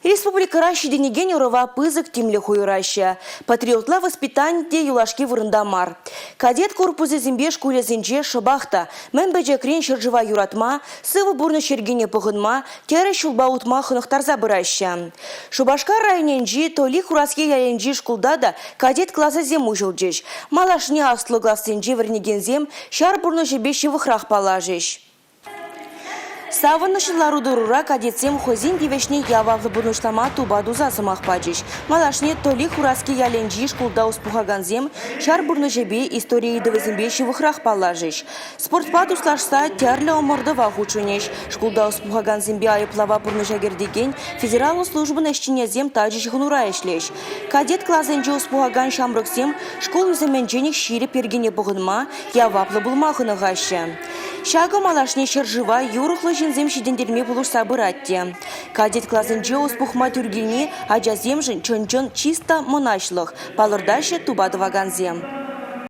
Республика денеген юрова пызык тимле хуйраща. Патриотла воспитанде юлашки вырындамар. Кадет корпусы зимбеш кулезинже шабахта. Мен бәжекрен шыржыва юратма, сывы бурны шергене пығынма, тәрі шулба утма хынықтарза бұраща. Шубашка районенжи толи хураске яленжи шкулда да кадет класса зему жылжеш. Малашне аслы классенжи вернеген зем шар бурны жебеші вықрақ палажеш. Савынышлару дурура кадетсем хозин девешне явавлы бурнышлама тубаду засымақ паджиш. Малашне толи хураски яленжи шкулда успухаганзем шар бурны жебе истории девезембеші вықрақ палажиш. Спортпад услашса тярлі омырды вахучунеш. Шкулда успухаганзембе айыплава бурны жагердеген федералу службы нәшчинезем таджиш хынура ешлеш. Кадет классенжи успухаган шамрыксем школ үземенженек шире пергене бұғынма явавлы булмахыны ғашы. Шага малашне шыржыва юрықлы жинзем шидендерме булушса бұратте. Кадет классенже успухма түргене ажазем жын чын чиста мұнашлық. Палырдашы тубады ваганзем.